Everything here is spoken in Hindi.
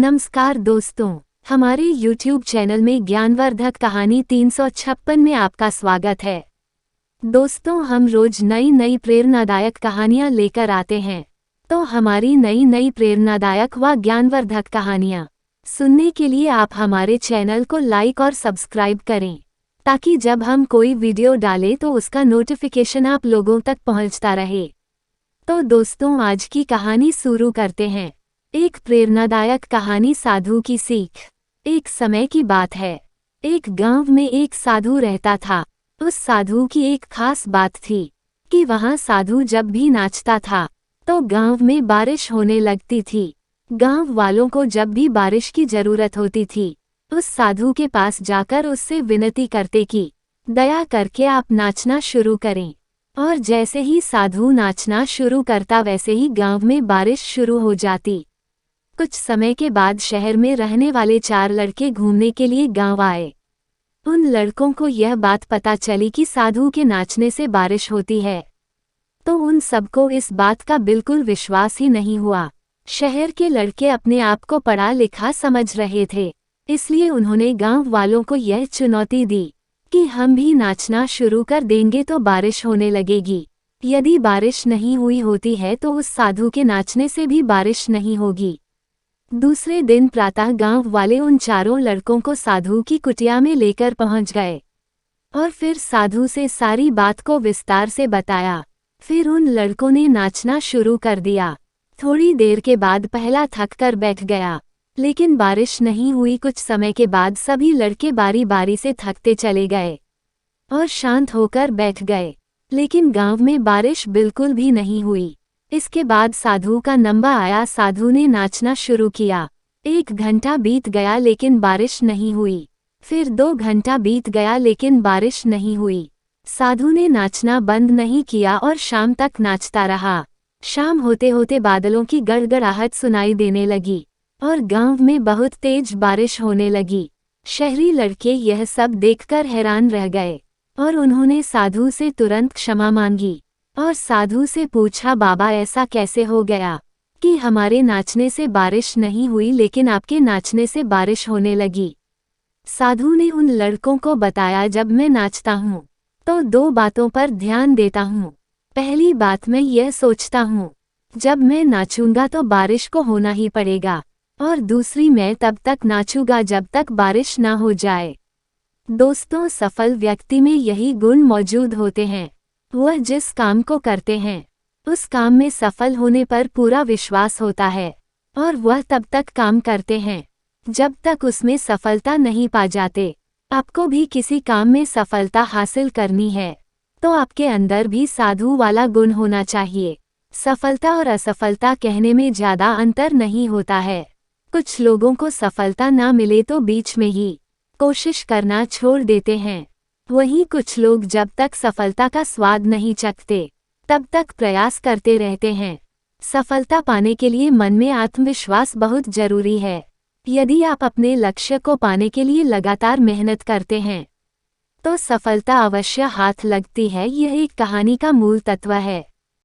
नमस्कार दोस्तों, हमारे YouTube चैनल में ज्ञानवर्धक कहानी 356 में आपका स्वागत है। दोस्तों, हम रोज नई प्रेरणादायक कहानियाँ लेकर आते हैं। तो हमारी नई प्रेरणादायक व ज्ञानवर्धक कहानियाँ सुनने के लिए आप हमारे चैनल को लाइक और सब्सक्राइब करें, ताकि जब हम कोई वीडियो डालें तो उसका नोटिफिकेशन आप लोगों तक पहुंचता रहे। तो दोस्तों, आज की कहानी शुरू करते हैं। एक प्रेरणादायक कहानी, साधु की सीख। एक समय की बात है, एक गांव में एक साधु रहता था। उस साधु की एक खास बात थी कि वहां साधु जब भी नाचता था तो गांव में बारिश होने लगती थी। गांव वालों को जब भी बारिश की जरूरत होती थी, उस साधु के पास जाकर उससे विनती करते कि दया करके आप नाचना शुरू करें। और जैसे ही साधु नाचना शुरू करता, वैसे ही गांव में बारिश शुरू हो जाती। कुछ समय के बाद शहर में रहने वाले 4 लड़के घूमने के लिए गांव आए। उन लड़कों को यह बात पता चली कि साधु के नाचने से बारिश होती है, तो उन सबको इस बात का बिल्कुल विश्वास ही नहीं हुआ। शहर के लड़के अपने आप को पढ़ा लिखा समझ रहे थे, इसलिए उन्होंने गांव वालों को यह चुनौती दी कि हम भी नाचना शुरू कर देंगे तो बारिश होने लगेगी। यदि बारिश नहीं हुई होती है तो उस साधु के नाचने से भी बारिश नहीं होगी। दूसरे दिन प्रातः गांव वाले उन 4 लड़कों को साधु की कुटिया में लेकर पहुंच गए और फिर साधु से सारी बात को विस्तार से बताया। फिर उन लड़कों ने नाचना शुरू कर दिया। थोड़ी देर के बाद पहला थक कर बैठ गया, लेकिन बारिश नहीं हुई। कुछ समय के बाद सभी लड़के बारी बारी से थकते चले गए और शांत होकर बैठ गए, लेकिन गांव में बारिश बिल्कुल भी नहीं हुई। इसके बाद साधु का नंबर आया। साधु ने नाचना शुरू किया। 1 घंटा बीत गया लेकिन बारिश नहीं हुई। फिर 2 घंटा बीत गया लेकिन बारिश नहीं हुई। साधु ने नाचना बंद नहीं किया और शाम तक नाचता रहा। शाम होते होते बादलों की गड़गड़ाहट सुनाई देने लगी और गांव में बहुत तेज बारिश होने लगी। शहरी लड़के यह सब देखकर हैरान रह गए और उन्होंने साधु से तुरंत क्षमा मांगी और साधु से पूछा, बाबा ऐसा कैसे हो गया कि हमारे नाचने से बारिश नहीं हुई लेकिन आपके नाचने से बारिश होने लगी? साधु ने उन लड़कों को बताया, जब मैं नाचता हूँ तो 2 बातों पर ध्यान देता हूँ। पहली बात, मैं यह सोचता हूँ जब मैं नाचूंगा तो बारिश को होना ही पड़ेगा, और दूसरी, मैं तब तक नाचूंगा जब तक बारिश ना हो जाए। दोस्तों, सफल व्यक्ति में यही गुण मौजूद होते हैं। वह जिस काम को करते हैं उस काम में सफल होने पर पूरा विश्वास होता है और वह तब तक काम करते हैं जब तक उसमें सफलता नहीं पा जाते। आपको भी किसी काम में सफलता हासिल करनी है तो आपके अंदर भी साधु वाला गुण होना चाहिए। सफलता और असफलता कहने में ज़्यादा अंतर नहीं होता है। कुछ लोगों को सफलता ना मिले तो बीच में ही कोशिश करना छोड़ देते हैं, वहीं कुछ लोग जब तक सफलता का स्वाद नहीं चखते तब तक प्रयास करते रहते हैं। सफलता पाने के लिए मन में आत्मविश्वास बहुत जरूरी है। यदि आप अपने लक्ष्य को पाने के लिए लगातार मेहनत करते हैं तो सफलता अवश्य हाथ लगती है। यह एक कहानी का मूल तत्व है।